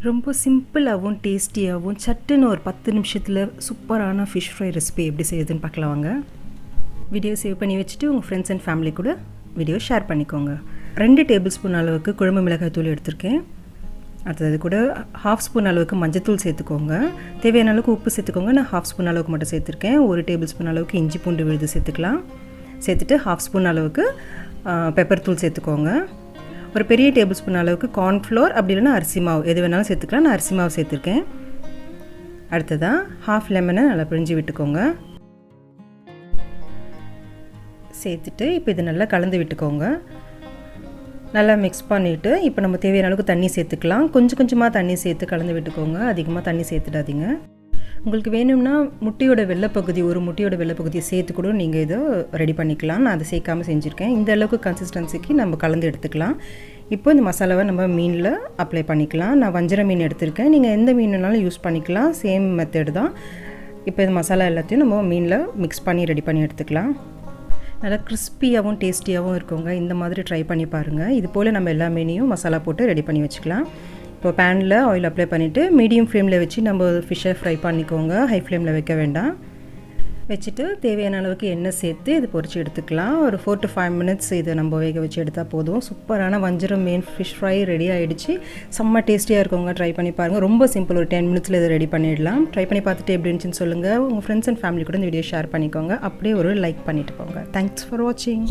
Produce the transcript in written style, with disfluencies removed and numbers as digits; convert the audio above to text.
ரொம்ப சிம்பிளாகவும் டேஸ்டியாகவும் சட்டுன்னு ஒரு 10 நிமிஷத்தில் சூப்பரான ஃபிஷ் ஃப்ரை ரெசிபி எப்படி செய்யுதுன்னு பார்க்கலாம் வாங்க. வீடியோ சேவ் பண்ணி வச்சுட்டு உங்கள் ஃப்ரெண்ட்ஸ் அண்ட் ஃபேமிலி கூட வீடியோ ஷேர் பண்ணிக்கோங்க. 2 டேபிள் ஸ்பூன் அளவுக்கு குழம்பு மிளகாய் தூள் எடுத்திருக்கேன். அடுத்தது கூட 1/2 ஸ்பூன் அளவுக்கு மஞ்சத்தூள் சேர்த்துக்கோங்க. தேவையான அளவுக்கு உப்பு சேர்த்துக்கோங்க. நான் 1/2 ஸ்பூன் அளவுக்கு மட்டும் சேர்த்துருக்கேன். 1 டேபிள் ஸ்பூன் அளவுக்கு இஞ்சி பூண்டு விழுது சேர்த்துக்கலாம். சேர்த்துட்டு 1/2 ஸ்பூன் அளவுக்கு பெப்பர் தூள் சேர்த்துக்கோங்க. ஒரு பெரிய டேபிள் ஸ்பூன் அளவுக்கு கார்ன்ஃப்ளோர் அப்படி இல்லைன்னா அரிசி மாவு எது வேணாலும் சேர்த்துக்கலாம். நான் அரிசி மாவு சேர்த்துருக்கேன். அடுத்ததாக 1/2 லெமனை நல்லா பிழிஞ்சு விட்டுக்கோங்க. சேர்த்துட்டு இப்போ இது நல்லா கலந்து விட்டுக்கோங்க. நல்லா மிக்ஸ் பண்ணிவிட்டு இப்போ நம்ம தேவையான அளவுக்கு தண்ணி சேர்த்துக்கலாம். கொஞ்சம் கொஞ்சமாக தண்ணி சேர்த்து கலந்து விட்டுக்கோங்க. அதிகமாக தண்ணி சேர்த்துடாதீங்க. உங்களுக்கு வேணும்னா முட்டையோட வெள்ளைப்பகுதி ஒரு முட்டையோட வெள்ளைப்பகுதியை சேர்த்து கூட நீங்கள் இதை ரெடி பண்ணிக்கலாம். நான் அதை சேர்க்காமல் செஞ்சுருக்கேன். இந்த அளவுக்கு கன்சிஸ்டன்சிக்கு நம்ம கலந்து எடுத்துக்கலாம். இப்போ இந்த மசாலாவை நம்ம மீனில் அப்ளை பண்ணிக்கலாம். நான் வஞ்சர மீன் எடுத்திருக்கேன். நீங்கள் எந்த மீனுனாலும் யூஸ் பண்ணிக்கலாம். சேம் மெத்தட் தான். இப்போ இந்த மசாலா எல்லாத்தையும் நம்ம மீனில் மிக்ஸ் பண்ணி ரெடி பண்ணி எடுத்துக்கலாம். நல்லா கிறிஸ்பியாகவும் டேஸ்டியாகவும் இருக்குங்க. இந்த மாதிரி ட்ரை பண்ணி பாருங்கள். இது போல் நம்ம எல்லா மீனையும் மசாலா போட்டு ரெடி பண்ணி வச்சுக்கலாம். இப்போ பேனில் ஆயில் அப்ளை பண்ணிவிட்டு மீடியம் ஃப்ளேமில் வச்சு நம்ம ஃபிஷ்ஷை ஃப்ரை பண்ணிக்கோங்க. ஹை ஃப்ளேமில் வைக்க வேண்டாம். வச்சுட்டு தேவையான அளவுக்கு எண்ணெய் சேர்த்து இது பொரிச்சு எடுத்துக்கலாம். ஒரு 4 to 5 மினிட்ஸ் இதை நம்ம வேக வச்சு எடுத்தால் போதும். சூப்பரான வஞ்சரம் மீன் ஃபிஷ் ஃப்ரை ரெடி ஆகிடுச்சு. செம்ம டேஸ்டியாக இருக்குங்க. ட்ரை பண்ணி பாருங்கள். ரொம்ப சிம்பிள். ஒரு 10 மினிட்ஸில் இதை ரெடி பண்ணிடலாம். ட்ரை பண்ணி பார்த்துட்டு எப்படி இருந்துச்சுன்னு சொல்லுங்கள். உங்கள் ஃப்ரெண்ட்ஸ் அண்ட் ஃபேமிலி கூட இந்த வீடியோ ஷேர் பண்ணிக்கோங்க. அப்படியே ஒரு லைக் பண்ணிட்டு போங்க. தேங்க்ஸ் ஃபார் வாட்சிங்.